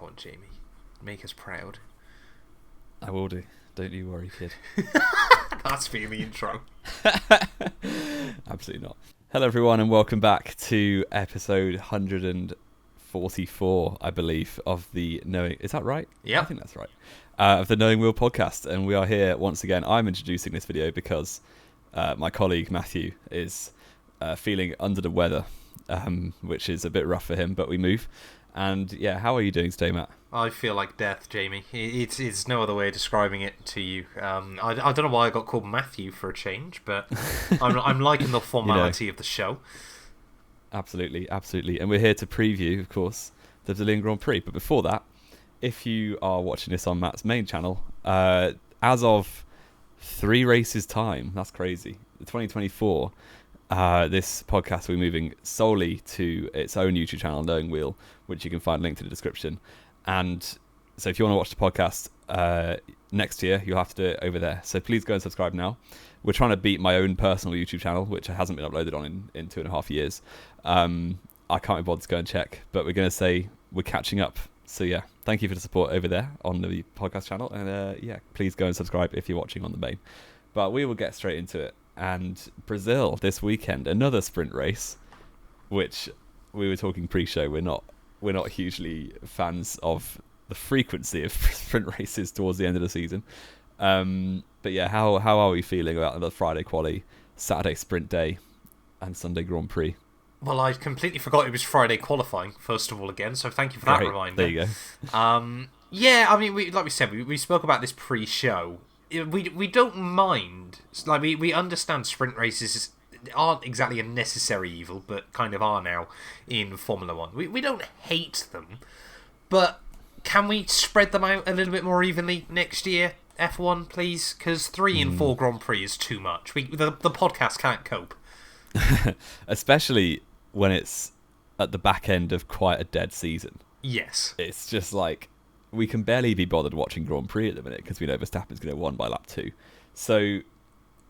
Come on, Jamie. Make us proud. I will do. Don't you worry, kid. That's being the intro. Absolutely not. Hello, everyone, and welcome back to episode 144, I believe, of the Knowing... Is that right? Yeah. I think that's right. Of the Knowing Wheel podcast. And we are here once again. I'm introducing this video because my colleague, Matthew, is feeling under the weather, which is a bit rough for him, but we move. And yeah, how are you doing today, Matt? I feel like death, Jamie. It's no other way of describing it to you. I don't know why I got called Matthew for a change, but I'm liking the formality of the show. Absolutely. And we're here to preview, of course, the Brazilian Grand Prix. But before that, if you are watching this on Matt's main channel, as of 3 races time, that's crazy, 2024, this podcast will be moving solely to its own YouTube channel, Knowing Wheel, which you can find linked in the description. And so if you want to watch the podcast next year, you'll have to do it over there. So please go and subscribe now. We're trying to beat my own personal YouTube channel, which hasn't been uploaded on in 2.5 years. I can't be bothered to go and check, but we're going to say we're catching up. So yeah, thank you for the support over there on the podcast channel. And yeah, please go and subscribe if you're watching on the main. But we will get straight into it. And Brazil this weekend, another sprint race, which we were talking pre-show. We're not hugely fans of the frequency of sprint races towards the end of the season. But yeah, how are we feeling about the Friday quali, Saturday sprint day, and Sunday Grand Prix? Well, I completely forgot it was Friday qualifying, first of all, again, so thank you for that reminder. There you go. Yeah, I mean, like we said, we spoke about this pre-show. We don't mind. Like, we understand sprint races aren't exactly a necessary evil, but kind of are now in Formula 1. We don't hate them, but can we spread them out a little bit more evenly next year, F1, please? Because 3 and 4 Grand Prix is too much. The podcast can't cope. Especially when it's at the back end of quite a dead season. Yes. It's just like, we can barely be bothered watching Grand Prix at the minute because we know Verstappen's going to win by lap 2. So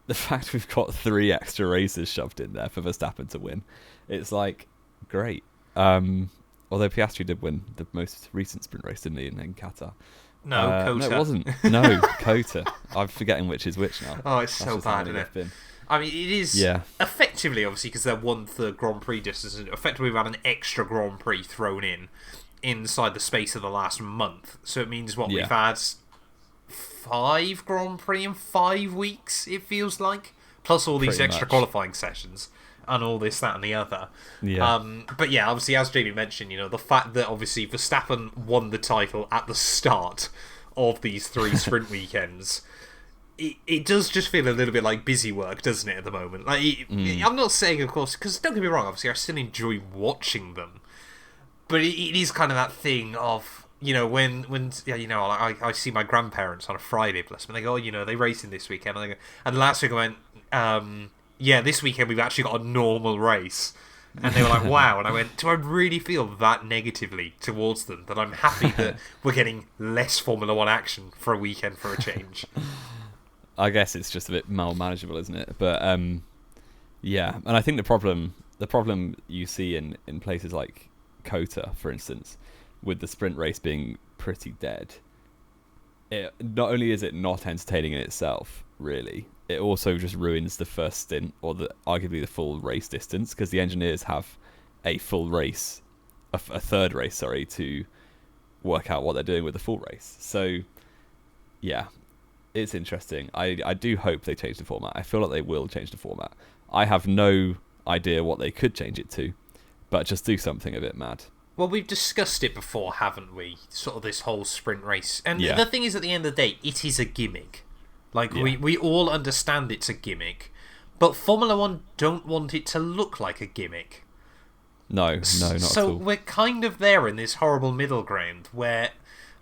the fact we've got 3 extra races shoved in there for Verstappen to win, it's like, great. Although Piastri did win the most recent sprint race, didn't he, in Qatar? No, Kota. No, it wasn't. No, Kota. I'm forgetting which is which now. Oh, it's so bad, isn't it? I mean, it is effectively, obviously, because they're 1/3 Grand Prix distance, effectively we've had an extra Grand Prix thrown in inside the space of the last month. So it means we've had 5 Grand Prix in 5 weeks, it feels like, plus all these extra qualifying sessions and all this, that and the other. But yeah, obviously, as Jamie mentioned, the fact that obviously Verstappen won the title at the start of these 3 sprint weekends, it does just feel a little bit like busy work, doesn't it, at the moment? Like, I'm not saying, of course, because don't get me wrong, obviously I still enjoy watching them. But it is kind of that thing of, when I see my grandparents on a Friday, bless them, and they go, they racing this weekend. And last week I went, this weekend we've actually got a normal race. And they were like, wow. And I went, do I really feel that negatively towards them, that I'm happy that we're getting less Formula 1 action for a weekend for a change? I guess it's just a bit mal-manageable, isn't it? But, yeah. And I think the problem you see in places like Kota, for instance, with the sprint race being pretty dead, it not only is it not entertaining in itself, really, it also just ruins the first stint, or arguably the full race distance, because the engineers have a full race, a third race, to work out what they're doing with the full race. So yeah, it's interesting. I do hope they change the format. I feel like they will change the format. I have no idea what they could change it to, but just do something a bit mad. Well, we've discussed it before, haven't we? Sort of this whole sprint race. And the thing is, at the end of the day, it is a gimmick. Like, we all understand it's a gimmick, but Formula 1 don't want it to look like a gimmick. No, not at all. So we're kind of there in this horrible middle ground where,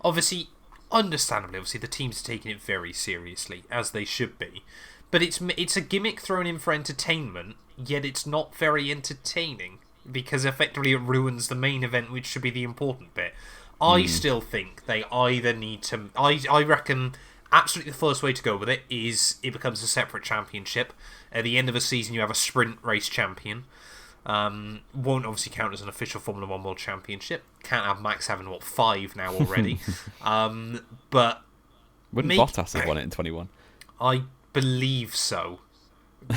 obviously, understandably, the teams are taking it very seriously, as they should be. But it's a gimmick thrown in for entertainment, yet it's not very entertaining, because effectively it ruins the main event, which should be the important bit. I still think they either need to... I reckon absolutely the first way to go with it is it becomes a separate championship. At the end of a season, you have a sprint race champion. Won't obviously count as an official Formula 1 World Championship. Can't have Max having, 5 now already. But... Wouldn't Bottas have won it in 21? I believe so.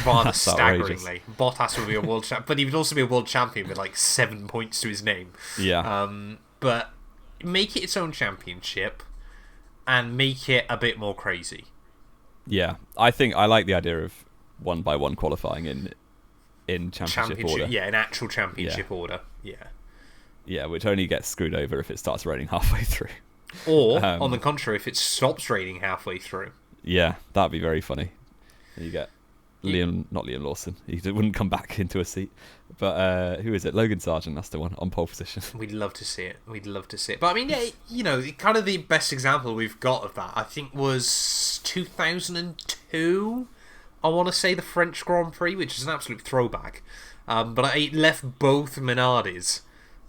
Rather staggeringly. Outrageous. Bottas would be a world champion, but he would also be a world champion with 7 points to his name. Yeah. But make it its own championship and make it a bit more crazy. Yeah, I think I like the idea of 1x1 qualifying in championship order. Yeah, in actual championship order. Yeah. Yeah, which only gets screwed over if it starts raining halfway through. Or, on the contrary, if it stops raining halfway through. Yeah, that'd be very funny. You get not Liam Lawson. He wouldn't come back into a seat. But who is it? Logan Sargent, that's the one, on pole position. We'd love to see it. But I mean, yeah, kind of the best example we've got of that, I think, was 2002. I want to say the French Grand Prix, which is an absolute throwback. But I left both Minardis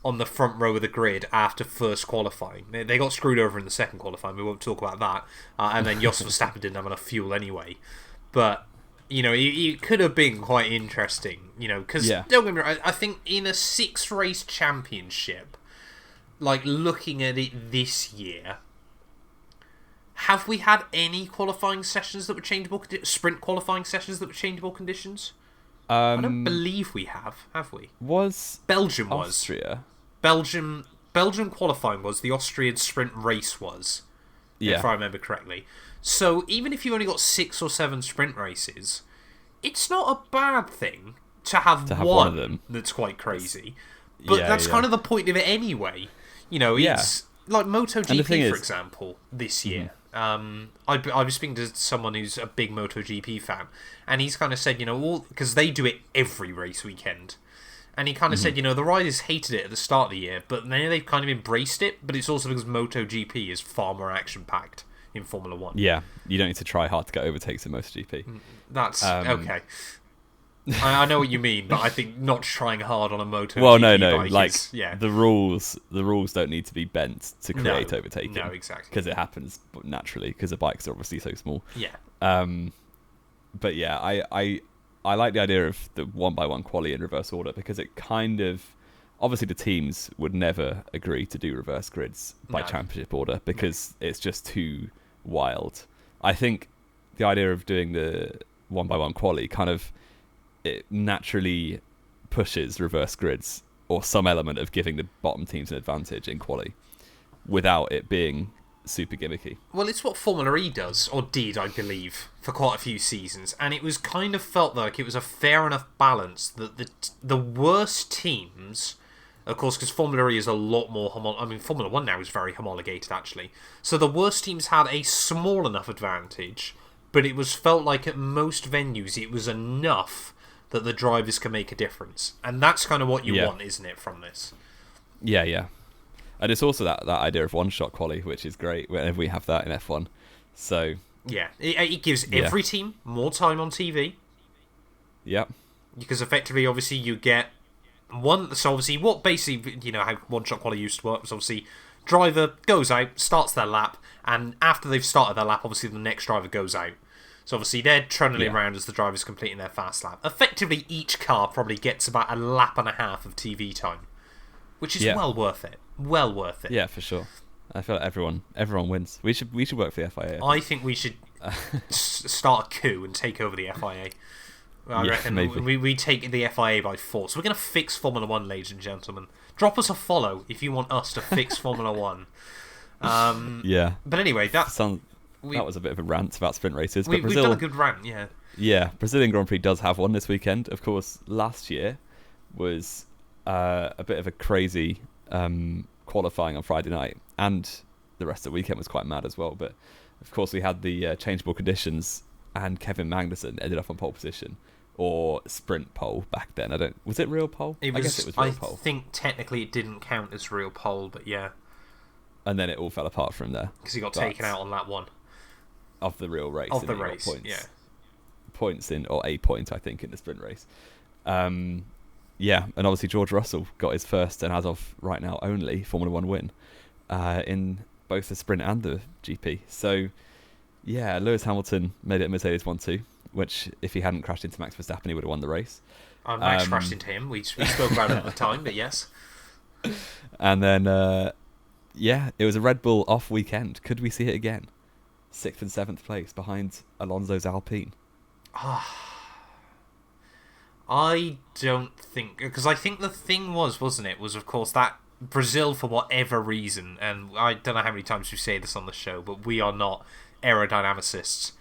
on the front row of the grid after first qualifying. They got screwed over in the second qualifying. We won't talk about that. And then Jos Verstappen didn't have enough fuel anyway. But, it could have been quite interesting. Because, don't get me wrong, I think in a 6-race championship, looking at it this year, have we had any qualifying sessions that were changeable, sprint qualifying sessions that were changeable conditions? I don't believe we have we? Belgium Austria. Belgium qualifying was, the Austrian sprint race was, if I remember correctly. So even if you've only got 6 or 7 sprint races, it's not a bad thing to have one of them that's quite crazy. But that's kind of the point of it anyway. It's like MotoGP, for example, this year. I was speaking to someone who's a big MotoGP fan, and he's kind of said, because they do it every race weekend. And he kind of said, the riders hated it at the start of the year, but now they've kind of embraced it. But it's also because MotoGP is far more action-packed in Formula 1. Yeah, you don't need to try hard to get overtakes in MotoGP. That's okay. I know what you mean, but I think not trying hard on a MotoGP bike is, the rules don't need to be bent to create overtaking. No, exactly. Because it happens naturally, because the bikes are obviously so small. Yeah. But yeah, I like the idea of the 1x1 quali in reverse order, because it kind of... Obviously, the teams would never agree to do reverse grids by championship order, because it's just too wild. I think the idea of doing the 1x1 quali kind of... It naturally pushes reverse grids, or some element of giving the bottom teams an advantage in quali, without it being super gimmicky. Well, it's what Formula E does, or did, I believe, for quite a few seasons, and it was kind of felt like it was a fair enough balance that the worst teams, of course, because Formula E is a lot more Formula 1 now is very homologated, actually. So the worst teams had a small enough advantage, but it was felt like at most venues it was enough that the drivers can make a difference. And that's kind of what you want, isn't it, from this? Yeah. And it's also that idea of one-shot quali, which is great whenever we have that in F1. So yeah, it gives every team more time on TV. Yeah. Because effectively, obviously, you get one... So obviously, what basically, how one-shot quali used to work was obviously driver goes out, starts their lap, and after they've started their lap, obviously the next driver goes out. So obviously they're trundling around as the driver's completing their fast lap. Effectively, each car probably gets about a lap and a half of TV time, which is well worth it. Well worth it. Yeah, for sure. I feel like everyone wins. We should work for the FIA. I think we should start a coup and take over the FIA. I reckon maybe. We take the FIA by force. We're going to fix Formula 1, ladies and gentlemen. Drop us a follow if you want us to fix Formula 1. But anyway, that was a bit of a rant about sprint races. But we've done a good rant, yeah. Yeah, Brazilian Grand Prix does have one this weekend. Of course, last year was a bit of a crazy qualifying on Friday night, and the rest of the weekend was quite mad as well. But of course, we had the changeable conditions, and Kevin Magnussen ended up on pole position, or sprint pole back then. Was it real pole? I guess it was real pole. I think technically it didn't count as real pole, but yeah. And then it all fell apart from there because he got taken out on lap 1 of the real race. Of the race, points or a point, I think, in the sprint race. Yeah, and obviously George Russell got his first, and as of right now only, Formula 1 win in both the sprint and the GP. So, yeah, Lewis Hamilton made it Mercedes 1-2, which if he hadn't crashed into Max Verstappen, he would have won the race. Max crashed into him. We spoke about it at the time, but yes. And then, it was a Red Bull off weekend. Could we see it again? 6th and 7th place behind Alonso's Alpine. I don't think... Because I think the thing was of course, that Brazil, for whatever reason, and I don't know how many times we say this on the show, but we are not aerodynamicists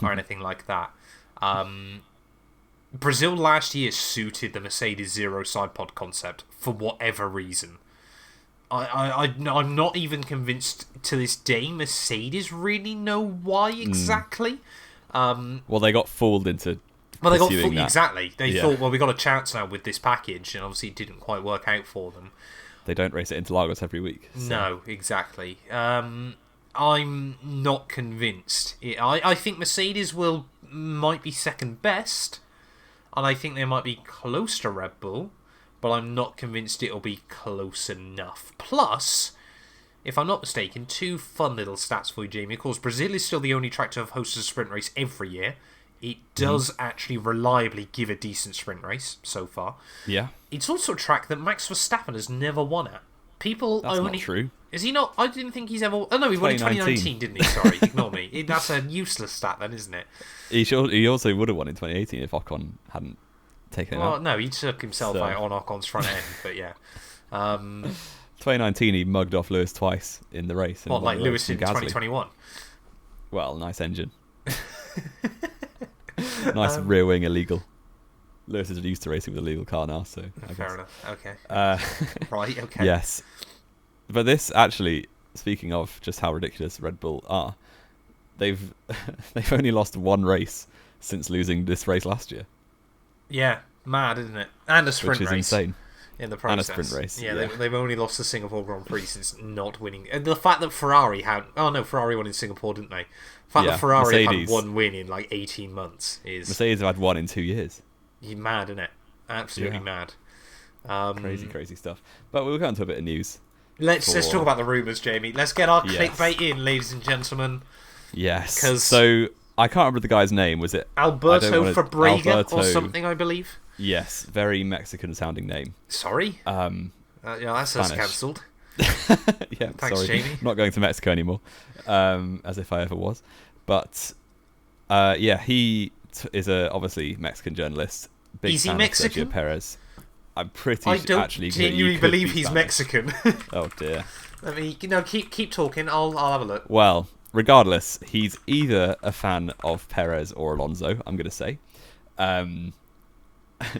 or anything like that. Brazil last year suited the Mercedes zero side pod concept for whatever reason. I'm not even convinced to this day Mercedes really know why exactly. Well, they got fooled into that. Exactly. They thought, well, we got a chance now with this package, and obviously it didn't quite work out for them. They don't race it into Lagos every week. So. No, exactly. I'm not convinced. I think Mercedes might be second best, and I think they might be close to Red Bull, but I'm not convinced it'll be close enough. Plus, if I'm not mistaken, 2 fun little stats for you, Jamie. Of course, Brazil is still the only track to have hosted a sprint race every year. It does actually reliably give a decent sprint race so far. Yeah. It's also a track that Max Verstappen has never won at. That's not true. Is he not? I didn't think he's ever... Oh, no, he won in 2019, didn't he? Sorry, ignore me. That's a useless stat then, isn't it? He also would have won in 2018 if Ocon hadn't taken it out. No, he took himself out on Ocon's front end, but yeah. 2019, he mugged off Lewis twice in the race. What, like Lewis in 2021? Well, nice engine. Nice rear wing illegal. Lewis is used to racing with a legal car now, so... Fair enough, okay. Right, okay. Yes. But this, actually, speaking of just how ridiculous Red Bull are, they've only lost 1 race since losing this race last year. Yeah, mad, isn't it? And a sprint race. Which is insane. In the process. And a sprint race. Yeah. They've only lost the Singapore Grand Prix since not winning. And the fact that Ferrari had... Oh, no, Ferrari won in Singapore, didn't they? The fact that Ferrari had 1 win in, 18 months is... Mercedes have had 1 in 2 years. You're mad, isn't it? Absolutely mad. Crazy stuff. But we'll go into a bit of news. Let's talk about the rumours, Jamie. Let's get our clickbait in, ladies and gentlemen. Yes. So, I can't remember the guy's name. Was it... Alberto Fabrega or something, I believe? Yes. Very Mexican-sounding name. Sorry? That's us cancelled. Yeah, thanks, sorry. Jamie. Not going to Mexico anymore. As if I ever was. But, he is a obviously Mexican journalist. Big is he fan Mexican? Of Sergio Perez. I'm pretty I don't actually genuinely believe he's Mexican. Oh dear. Let me keep talking. I'll have a look. Well, regardless, he's either a fan of Perez or Alonso. I'm going to say,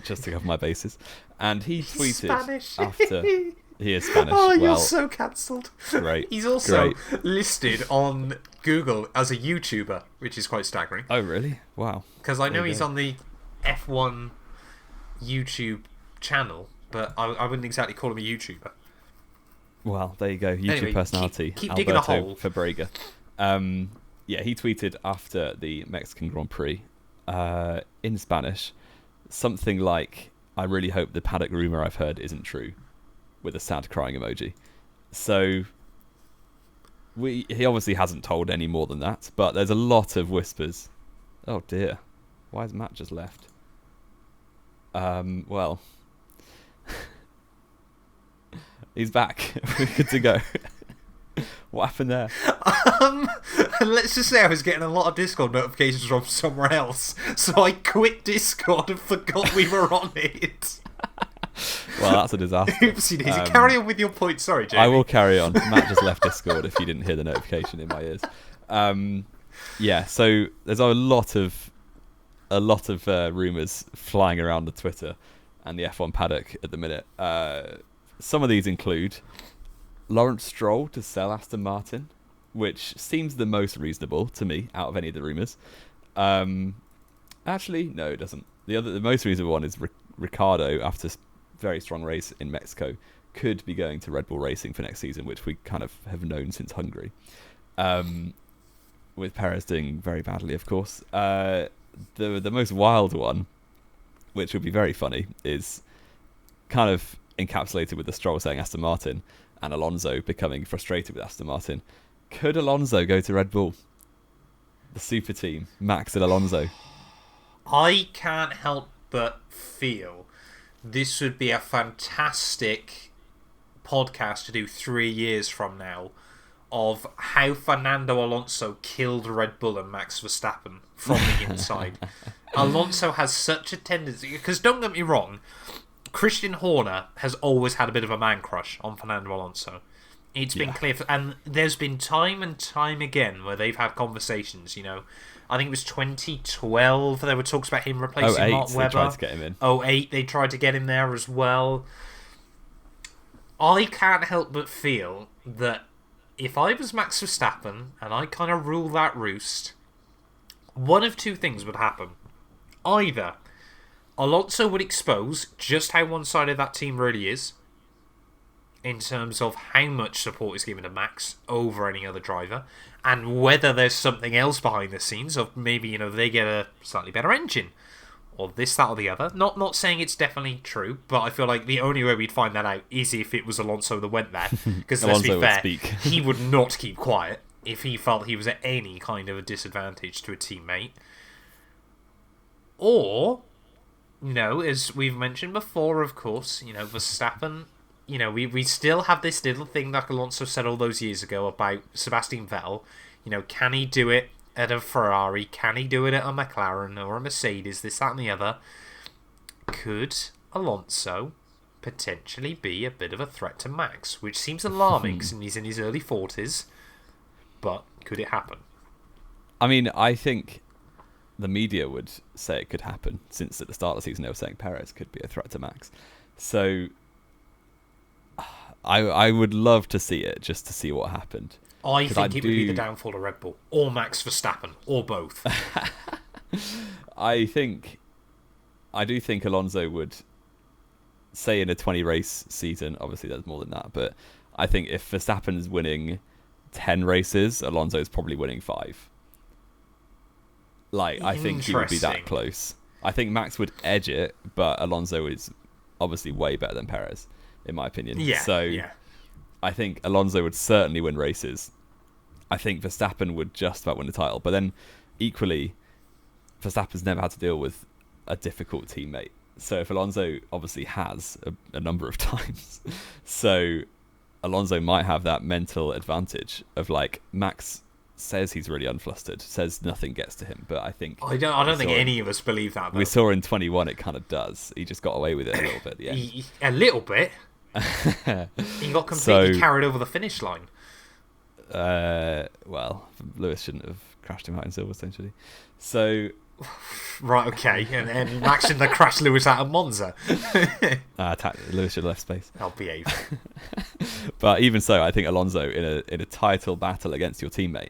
just to cover my bases. And he tweeted Spanish. after he is Spanish. Oh, you're so cancelled. Great. He's also listed on Google as a YouTuber, which is quite staggering. Oh really? Wow. Because I know he's on the F1 YouTube channel, but I wouldn't exactly call him a YouTuber. Well, there you go. YouTube personality. Keep digging a hole. Fabrega. He tweeted after the Mexican Grand Prix in Spanish something like, "I really hope the paddock rumor I've heard isn't true," with a sad crying emoji. So he obviously hasn't told any more than that, but there's a lot of whispers. Oh dear. Why has Matt just left? Well... He's back. We're good to go. What happened there? Let's just say I was getting a lot of Discord notifications from somewhere else, so I quit Discord and forgot we were on it. Well, that's a disaster. Oopsie daisy. Carry on with your point. Sorry, Jamie. I will carry on. Matt just left Discord if you didn't hear the notification in my ears. So there's a lot of rumours flying around the Twitter and the F1 paddock at the minute. Some of these include Lawrence Stroll to sell Aston Martin, which seems the most reasonable to me out of any of the rumours. Actually, no, it doesn't. The most reasonable one is Ricciardo, after a very strong race in Mexico, could be going to Red Bull Racing for next season, which we kind of have known since Hungary. With Perez doing very badly, of course. The most wild one, which would be very funny, is kind of encapsulated with the Stroll saying Aston Martin and Alonso becoming frustrated with Aston Martin. Could Alonso go to Red Bull? The super team, Max and Alonso. I can't help but feel this would be a fantastic podcast to do 3 years from now of how Fernando Alonso killed Red Bull and Max Verstappen from the inside. Alonso has such a tendency, because don't get me wrong, Christian Horner has always had a bit of a man crush on Fernando Alonso. It's been clear, and there's been time and time again where they've had conversations, I think it was 2012, there were talks about him replacing Mark Webber. They tried to get him in. 2008, they tried to get him there as well. I can't help but feel that if I was Max Verstappen and I kind of rule that roost, one of two things would happen. Either Alonso would expose just how one-sided that team really is in terms of how much support is given to Max over any other driver, and whether there's something else behind the scenes of maybe, they get a slightly better engine, or this, that, or the other. Not saying it's definitely true, but I feel like the only way we'd find that out is if it was Alonso that went there. Because let's be fair, he would not keep quiet if he felt he was at any kind of a disadvantage to a teammate. Or, as we've mentioned before, of course, Verstappen, we still have this little thing that Alonso said all those years ago about Sebastian Vettel. Can he do it at a Ferrari? Can he do it at a McLaren or a Mercedes? This, that, and the other. Could Alonso potentially be a bit of a threat to Max? Which seems alarming because he's in his early 40s. But could it happen? I mean, I think the media would say it could happen, since at the start of the season they were saying Perez could be a threat to Max. So I would love to see it, just to see what happened. I think it would be the downfall of Red Bull, or Max Verstappen, or both. I do think Alonso would, say in a 20-race season, obviously there's more than that, but I think if Verstappen is winning 10 races, Alonso is probably winning 5. I think he would be that close. I think Max would edge it, but Alonso is obviously way better than Perez, in my opinion. I think Alonso would certainly win races. I think Verstappen would just about win the title. But then, equally, Verstappen's never had to deal with a difficult teammate. So if Alonso obviously has a number of times, so Alonso might have that mental advantage of Max says he's really unflustered, says nothing gets to him, but I don't think any of us believe that, though. We saw in 21 it kind of does. He just got away with it a little bit at the end. A little bit. He got completely carried over the finish line. Well, Lewis shouldn't have crashed him out in Silverstone, should he? So right, okay, and Max shouldn't have crashed Lewis out of Monza. Lewis should have left space. I'll behave. But even so, I think Alonso in a title battle against your teammate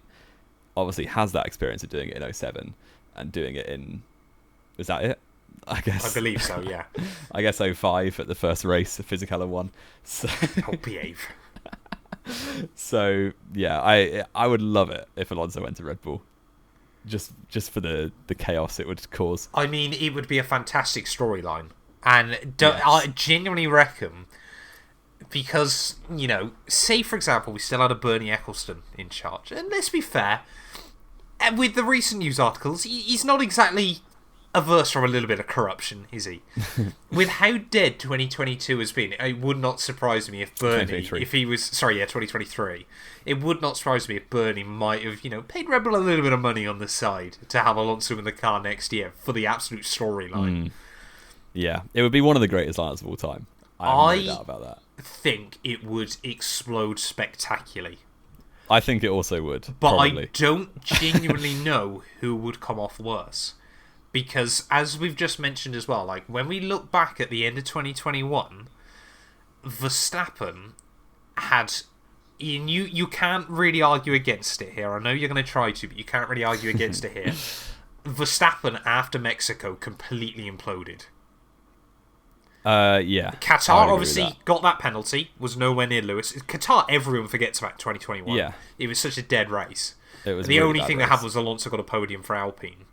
obviously has that experience of doing it in 07 and doing it in, was that it? I guess. I believe so, yeah. I guess 05 at the first race, Fisichella won. So I'll behave. So yeah, I would love it if Alonso went to Red Bull, just for the chaos it would cause. I mean, it would be a fantastic storyline, and I genuinely reckon, because say for example we still had a Bernie Ecclestone in charge, and let's be fair, with the recent news articles, he's not exactly averse from a little bit of corruption, is he? With how dead 2022 has been, it would not surprise me if Bernie, if he was, 2023, it would not surprise me if Bernie might have, paid Red Bull a little bit of money on the side to have Alonso in the car next year for the absolute storyline. Yeah, it would be one of the greatest lineups of all time. I have no doubt about that. I think it would explode spectacularly. I think it also would, but probably. I don't genuinely know who would come off worse. Because, as we've just mentioned as well, when we look back at the end of 2021, Verstappen had... You can't really argue against it here. I know you're going to try to, but you can't really argue against it here. Verstappen, after Mexico, completely imploded. Yeah. Qatar obviously got that penalty, was nowhere near Lewis. Qatar, everyone forgets about 2021. Yeah. It was such a dead race. It was the only thing they had was Alonso got a podium for Alpine.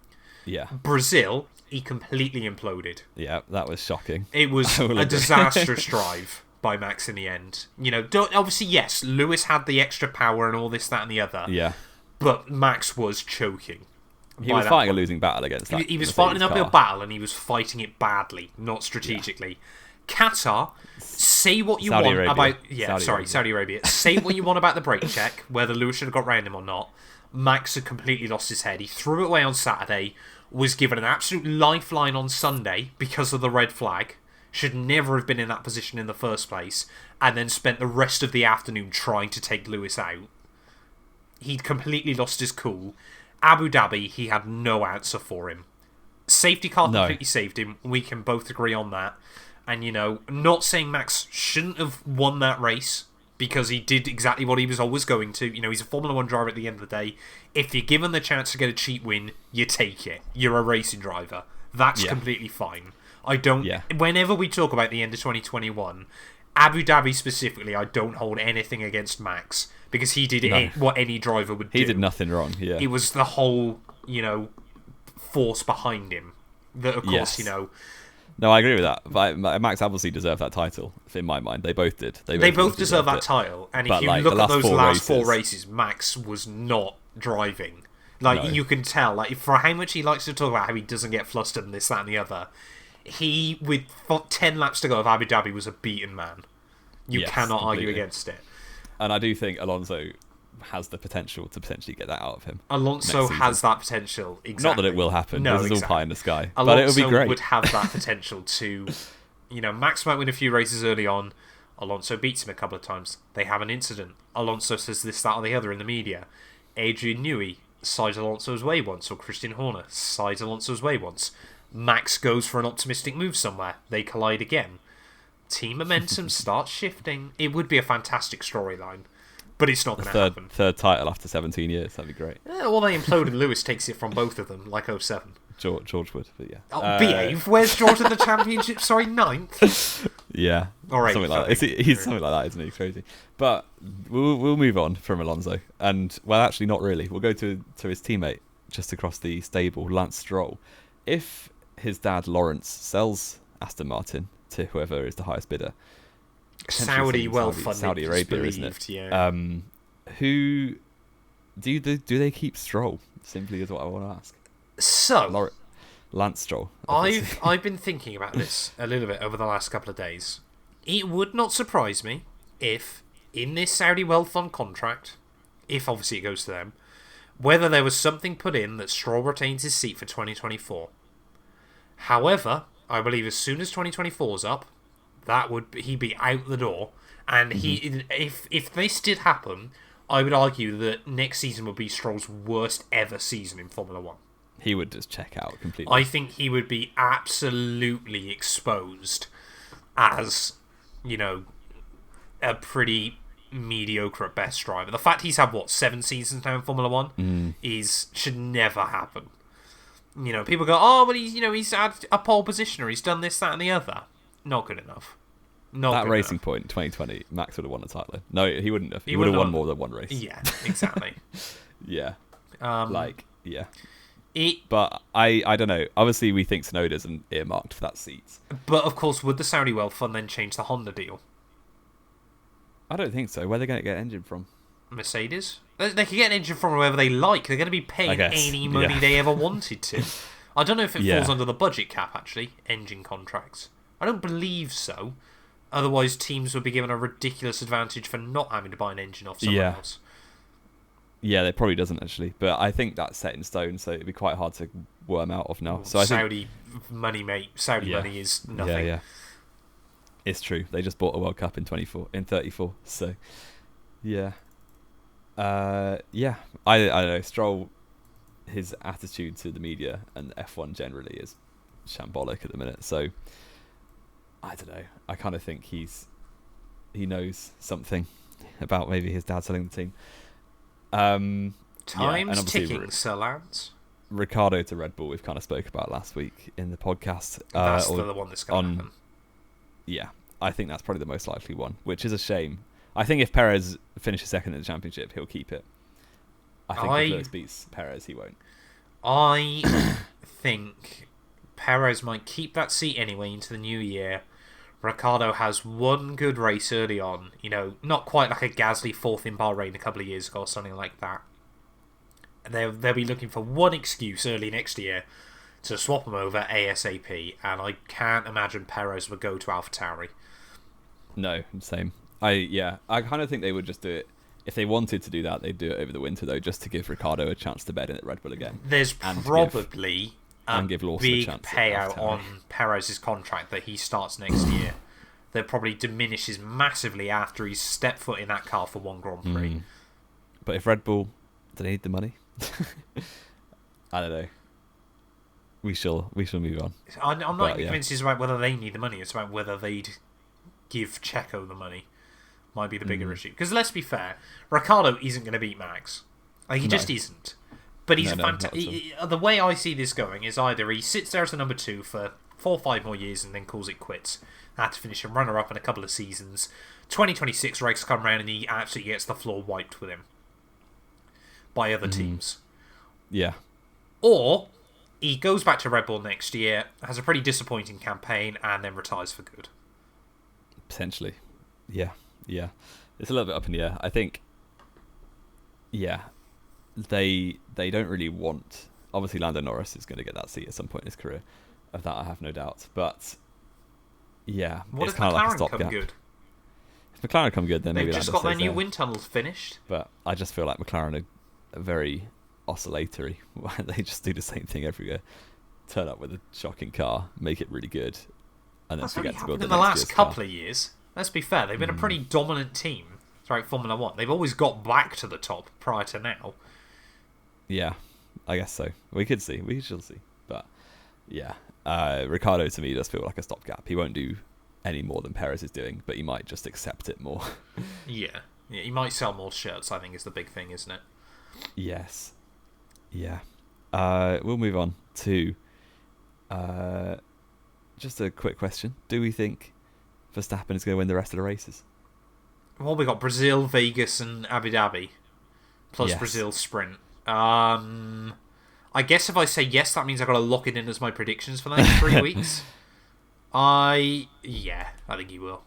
Yeah. Brazil, he completely imploded. Yeah, that was shocking. It was a disastrous drive by Max in the end. Obviously, yes, Lewis had the extra power and all this, that, and the other. Yeah. But Max was choking. He was fighting a losing battle against that. He was fighting an uphill battle, and he was fighting it badly, not strategically. Qatar, say what you Saudi want Arabia. about... Saudi Arabia. Say what you want about the brake check, whether Lewis should have got round him or not. Max had completely lost his head. He threw it away on Saturday, was given an absolute lifeline on Sunday because of the red flag, should never have been in that position in the first place, and then spent the rest of the afternoon trying to take Lewis out. He'd completely lost his cool. Abu Dhabi, he had no answer for him. Safety car completely saved him. We can both agree on that. And, not saying Max shouldn't have won that race, because he did exactly what he was always going to. He's a Formula 1 driver at the end of the day. If you're given the chance to get a cheap win, you take it. You're a racing driver. That's completely fine. Whenever we talk about the end of 2021, Abu Dhabi specifically, I don't hold anything against Max, because he did what any driver would do. He did nothing wrong, yeah. It was the whole, force behind him that, of course, No, I agree with that. But Max obviously deserved that title, in my mind. They both did. They both deserve that title. And if you look at those last four races, Max was not driving. You can tell. For how much he likes to talk about how he doesn't get flustered and this, that, and the other, he, with 10 laps to go of Abu Dhabi, was a beaten man. You cannot argue against it. And I do think Alonso has the potential to potentially get that out of him. Alonso has that potential, exactly. Not that it will happen, because it's all pie in the sky. Alonso but it would be great. Would have that potential to... Max might win a few races early on. Alonso beats him a couple of times. They have an incident. Alonso says this, that, or the other in the media. Adrian Newey sides Alonso's way once, or Christian Horner sides Alonso's way once. Max goes for an optimistic move somewhere. They collide again. Team momentum starts shifting. It would be a fantastic storyline. But it's not going to happen. Third title after 17 years. That'd be great. Yeah, well, they implode and Lewis takes it from both of them, like 07. George would, but yeah. Oh, behave. Where's George in the championship? Sorry, 9th? Yeah. All right. Something like that. He's something like that, isn't he? Crazy. But we'll move on from Alonso. And, well, actually, not really. We'll go to his teammate just across the stable, Lance Stroll. If his dad, Lawrence, sells Aston Martin to whoever is the highest bidder... Saudi Arabia, isn't it? Yeah. Who do they keep Stroll? Simply is what I want to ask. So, Lance Stroll. I've been thinking about this a little bit over the last couple of days. It would not surprise me if, in this Saudi Wealth Fund contract, if obviously it goes to them, whether there was something put in that Stroll retains his seat for 2024. However, I believe as soon as 2024 is up, he'd be out the door, and if this did happen, I would argue that next season would be Stroll's worst ever season in Formula 1. He would just check out completely. I think he would be absolutely exposed as, a pretty mediocre at best driver. The fact he's had 7 seasons now in Formula 1 should never happen. People go, oh, but he's had a pole position, or he's done this, that, and the other. Not good enough. That Racing Point in 2020, Max would have won the title. No, he wouldn't have. He would have won more than one race. Yeah, exactly. Yeah. Yeah. But I don't know. Obviously, we think Tsunoda's earmarked for that seat. But, of course, would the Saudi Wealth Fund then change the Honda deal? I don't think so. Where are they going to get an engine from? Mercedes? They can get an engine from wherever they like. They're going to be paying any money they ever wanted to. I don't know if it falls under the budget cap, actually, engine contracts. I don't believe so. Otherwise, teams would be given a ridiculous advantage for not having to buy an engine off someone else. Yeah, it probably doesn't, actually. But I think that's set in stone, so it'd be quite hard to worm out of now. So Saudi money, mate. Saudi money is nothing. Yeah. It's true. They just bought a World Cup in 34. So, yeah. I don't know. Stroll, his attitude to the media and F1 generally is shambolic at the minute. So, I don't know. I kind of think he knows something about maybe his dad selling the team. Time's ticking, Sir Lance. Ricciardo to Red Bull, we've kind of spoke about last week in the podcast. That's the one that's going to happen. Yeah, I think that's probably the most likely one, which is a shame. I think if Perez finishes second in the championship, he'll keep it. I think if Lewis beats Perez, he won't. I think Perez might keep that seat anyway into the new year. Ricciardo has one good race early on, not quite like a Gasly fourth in Bahrain a couple of years ago or something like that. They'll be looking for one excuse early next year to swap him over ASAP, and I can't imagine Perez would go to AlphaTauri. No, same. I kind of think they would just do it. If they wanted to do that, they'd do it over the winter, though, just to give Ricciardo a chance to bed in at Red Bull again. There's probably a big payout on Perez's contract that he starts next year. That probably diminishes massively after he's stepped foot in that car for one Grand Prix. But if Red Bull, do they need the money? I don't know. We shall move on. I'm not convinced it's about whether they need the money. It's about whether they'd give Checo the money. Might be the bigger issue. Because let's be fair, Ricciardo isn't going to beat Max. He just isn't. But he's fantastic. The way I see this going is either he sits there as the number 2 for 4 or 5 more years and then calls it quits. Had to finish a runner-up in a couple of seasons. 2026 race come around and he absolutely gets the floor wiped with him by other teams. Yeah. Or he goes back to Red Bull next year, has a pretty disappointing campaign, and then retires for good. Potentially. Yeah. It's a little bit up in the air. I think, they don't really want... Obviously, Lando Norris is going to get that seat at some point in his career. Of that, I have no doubt. But, yeah, what it's kind of like a stopgap. Good? If McLaren come good, then maybe they've just got their new wind tunnels finished. But I just feel like McLaren are very oscillatory. They just do the same thing every year. Turn up with a shocking car, make it really good, and then forget to build the next year's car. In the last couple of years, let's be fair, they've been a pretty dominant team throughout Formula 1. They've always got back to the top prior to now. Yeah, I guess so. We could see. We shall see. But, yeah. Ricciardo, to me, does feel like a stopgap. He won't do any more than Perez is doing, but he might just accept it more. Yeah, he might sell more shirts, I think, is the big thing, isn't it? Yes. Yeah. We'll move on to just a quick question. Do we think Verstappen is going to win the rest of the races? Well, we got Brazil, Vegas, and Abu Dhabi, plus Brazil sprint. I guess if I say yes, that means I've got to lock it in as my predictions for the next 3 weeks. I think he will.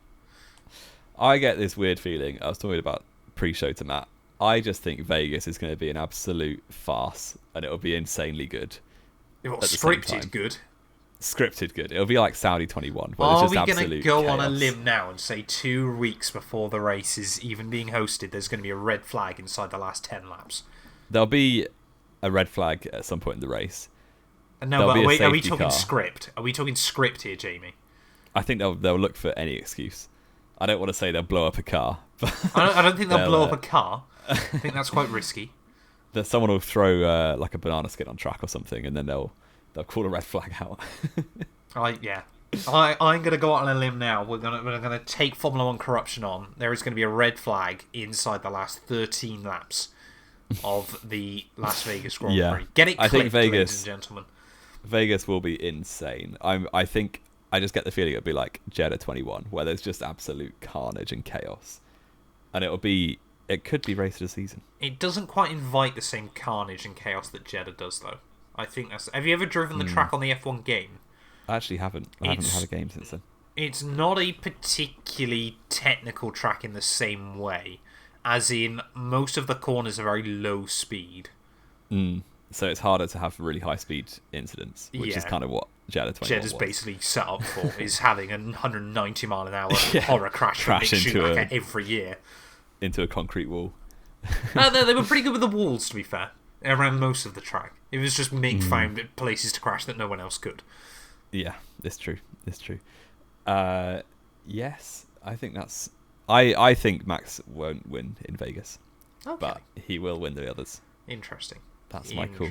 I get this weird feeling. I was talking about pre-show to Matt. I just think Vegas is going to be an absolute farce, and it'll be insanely good. Scripted good. Scripted good. It'll be like Saudi 21. Are we going to go on a limb now and say 2 weeks before the race is even being hosted, there's going to be a red flag inside the last 10 laps? There'll be a red flag at some point in the race. No, but wait, are we talking script? Are we talking script here, Jamie? I think they'll look for any excuse. I don't want to say they'll blow up a car. But I don't think they'll blow up a car. I think that's quite risky. That someone will throw like a banana skin on track or something, and then they'll call a red flag out. I'm going to go out on a limb now. We're going to take Formula 1 corruption on. There is going to be a red flag inside the last 13 laps of the Las Vegas Grand Prix. Get it clipped, ladies and gentlemen. Vegas will be insane. I think I just get the feeling it'll be like Jeddah 21, where there's just absolute carnage and chaos, and it could be race of the season. It doesn't quite invite the same carnage and chaos that Jeddah does, though. I think that's... Have you ever driven the track on the F1 game? I actually haven't. I haven't had a game since then. It's not a particularly technical track in the same way, as in most of the corners are very low speed. So it's harder to have really high speed incidents, which is kind of what Jeddah 21 Jeddah's basically set up for, is having a 190 mile an hour horror crash into every year. Into a concrete wall. They were pretty good with the walls, to be fair, around most of the track. It was just Mick found places to crash that no one else could. Yeah, it's true. Yes, I think that's... I think Max won't win in Vegas, but he will win the others. Interesting. That's my call.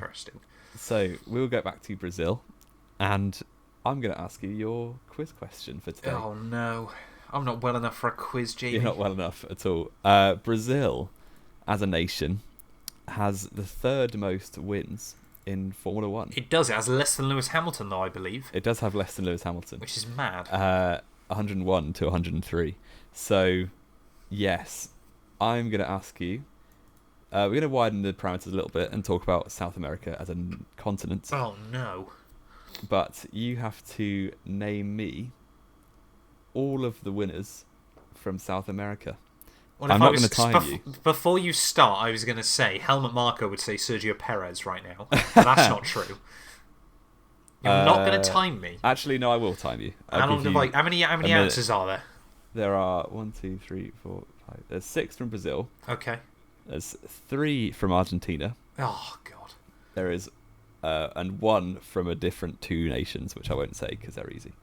So we'll get back to Brazil, and I'm going to ask you your quiz question for today. Oh no, I'm not well enough for a quiz, Jamie. You're not well enough at all. Brazil, as a nation, has the third most wins in Formula 1. It does. It has less than Lewis Hamilton, though, I believe. It does have less than Lewis Hamilton. Which is mad. 101 to 103. So, yes, I'm going to ask you... we're going to widen the parameters a little bit and talk about South America as a continent. Oh, no. But you have to name me all of the winners from South America. Well, I'm not going to time you. Before you start, I was going to say, Helmut Marko would say Sergio Perez right now. But that's not true. You're not going to time me. Actually, no, I will time you. How many answers are there? There are 1, 2, 3, 4, 5. There's 6 from Brazil. Okay. There's 3 from Argentina. Oh God. There is, and 1 from a different 2 nations, which I won't say because they're easy.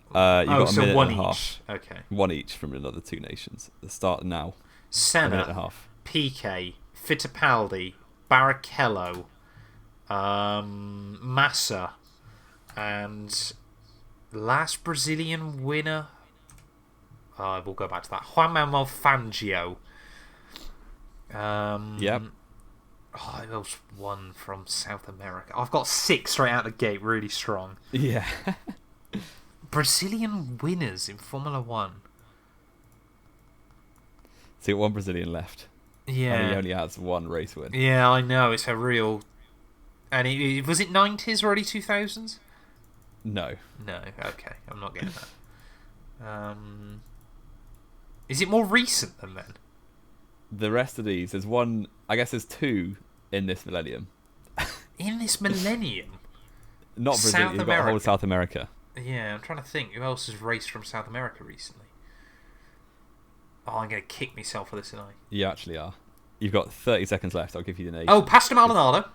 You've got a minute and a half. Okay. 1 each from another 2 nations. The start now. Senna, a minute and a half. Piqué, Fittipaldi, Barrichello, Massa, and last Brazilian winner. We'll go back to that. Juan Manuel Fangio. Yep. There was 1 from South America. I've got 6 straight out the gate, really strong. Yeah. Brazilian winners in Formula 1. So you got 1 Brazilian left. Yeah. And he only has 1 race win. Yeah, I know. It's a real... And was it 90s or early 2000s? No. No, okay. I'm not getting that. Is it more recent than then? The rest of these, there's 1... I guess there's 2 in this millennium. In this millennium? Not Brazil, you've got whole South America. Yeah, I'm trying to think. Who else has raced from South America recently? Oh, I'm going to kick myself for this, aren't I? You actually are. You've got 30 seconds left. I'll give you the name. Oh, Pastor Maldonado.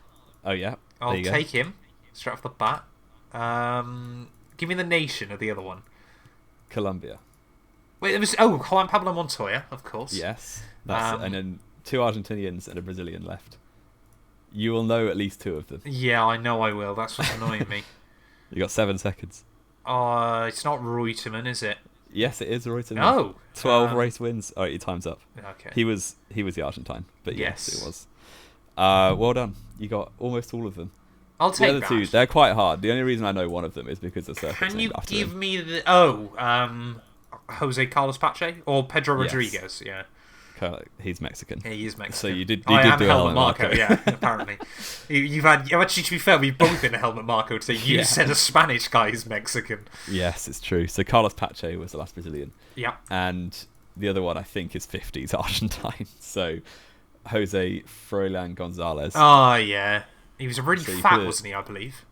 Oh, yeah. I'll take him straight off the bat. Give me the nation of the other one. Colombia. Wait, it was Juan Pablo Montoya, of course. Yes, and then 2 Argentinians and a Brazilian left. You will know at least 2 of them. Yeah, I know I will. That's what's annoying me. You got 7 seconds. It's not Reutemann, is it? Yes, it is Reutemann. No, 12 race wins. Oh, your time's up. Okay. He was the Argentine, but yes, it was. Well done. You got almost all of them. I'll take the other 2. They're quite hard. The only reason I know one of them is because the circuit's Can you named after give him. me the Jose Carlos Pache or Pedro Rodriguez? Yeah. He's Mexican. Yeah, he is Mexican. So you did I am do Helmut Marko. Yeah, apparently. You've actually, to be fair, we've both been a Helmut Marko today. You said a Spanish guy is Mexican. Yes, it's true. So Carlos Pache was the last Brazilian. Yeah. And the other one I think is 50s Argentine. So Jose Froilan Gonzalez. Oh yeah, he was really fat, wasn't he? I believe.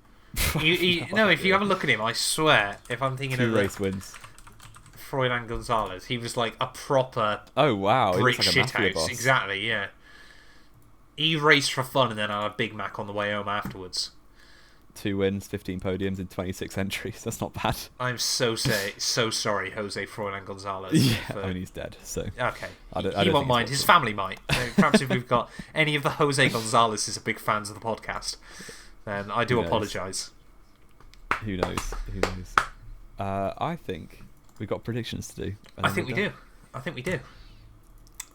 If you have a look at him, I swear, if I'm thinking 2 of race wins. Froilan Gonzalez, he was like a proper British shithouse. Exactly, yeah. He raced for fun and then had a Big Mac on the way home afterwards. 2 wins, 15 podiums in 26 entries. That's not bad. I'm so sorry, Jose Froilan Gonzalez. Yeah, I mean, he's dead, so... Okay. He won't mind. His family might. Perhaps if we've got any of the Jose Gonzalez's are big fans of the podcast, then I do apologise. Who knows? I think we've got predictions to do. I think we do.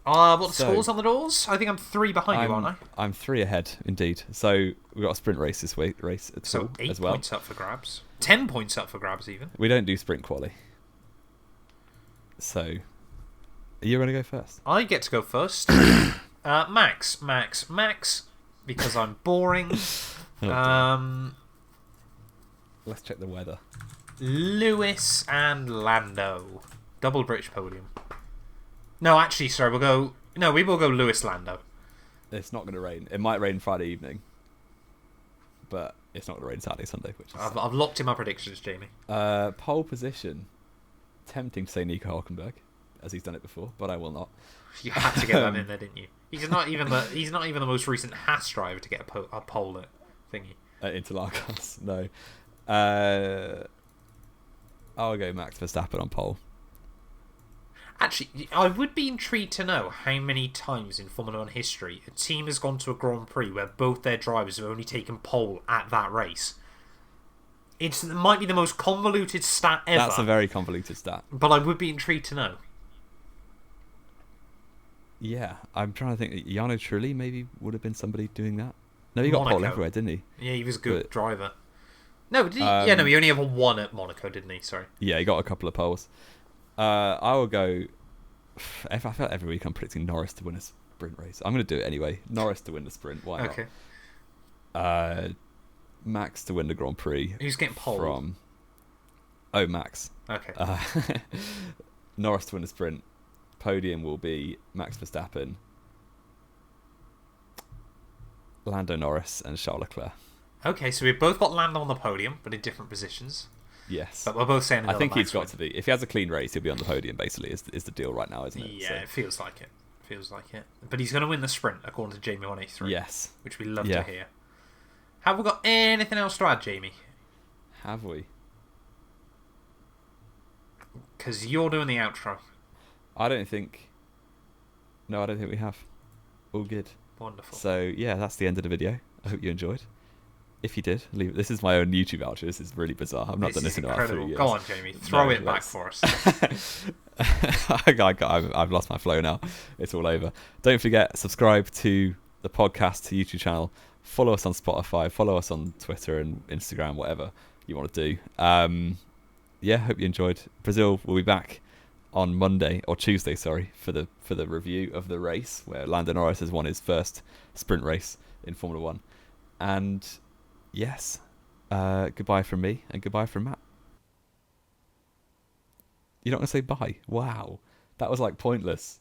What the scores on the doors? I think I'm 3 behind you, aren't I? I'm 3 ahead, indeed. So we've got a sprint race this week, so 8 as well. Points up for grabs. 10 points up for grabs, even. We don't do sprint quali. So you're going to go first. I get to go first. Max, because I'm boring. Let's check the weather. Lewis and Lando. Double British podium. No, actually, sorry, we will go Lewis Lando. It's not going to rain. It might rain Friday evening, but it's not going to rain Saturday, Sunday. I've locked in my predictions, Jamie. Pole position. Tempting to say Nico Hülkenberg, as he's done it before, but I will not. You had to get that in there, didn't you? He's not even the most recent Haas driver to get a pole at thingy. At Interlagos, no. I'll go Max Verstappen on pole. Actually, I would be intrigued to know how many times in Formula 1 history a team has gone to a Grand Prix where both their drivers have only taken pole at that race. It might be the most convoluted stat ever. That's a very convoluted stat. But I would be intrigued to know. Yeah, I'm trying to think. Jarno Trulli maybe would have been somebody doing that. No, he got pole everywhere, didn't he? Yeah, he was a good driver. No, did he? He only ever won at Monaco, didn't he? Sorry. Yeah, he got a couple of poles. I will go... I feel like every week I'm predicting Norris to win a sprint race. I'm going to do it anyway. Norris to win the sprint. Why not? Okay. Max to win the Grand Prix. Who's getting pole? Max. Okay. Norris to win the sprint. Podium will be Max Verstappen, Lando Norris, and Charles Leclerc. Okay, so we've both got Lando on the podium, but in different positions. Yes. But we're both saying I think he's got to be. If he has a clean race, he'll be on the podium, basically, is the deal right now, isn't it? Yeah, so. It feels like it. But he's going to win the sprint, according to Jamie183. Yes. Which we love to hear. Have we got anything else to add, Jamie? Have we? Because you're doing the outro. I don't think we have. All good. Wonderful. So, yeah, that's the end of the video. I hope you enjoyed. If you did, leave it. This is my own YouTube outro. This is really bizarre. I've not done this in about 3 years. Go on, Jamie. Throw it back for us. I've lost my flow now. It's all over. Don't forget, subscribe to the podcast, to YouTube channel. Follow us on Spotify. Follow us on Twitter and Instagram, whatever you want to do. Hope you enjoyed. Brazil will be back on Monday or Tuesday, for the review of the race where Lando Norris has won his first sprint race in Formula 1. And yes, goodbye from me and goodbye from Matt. You're not going to say bye? Wow, that was like pointless.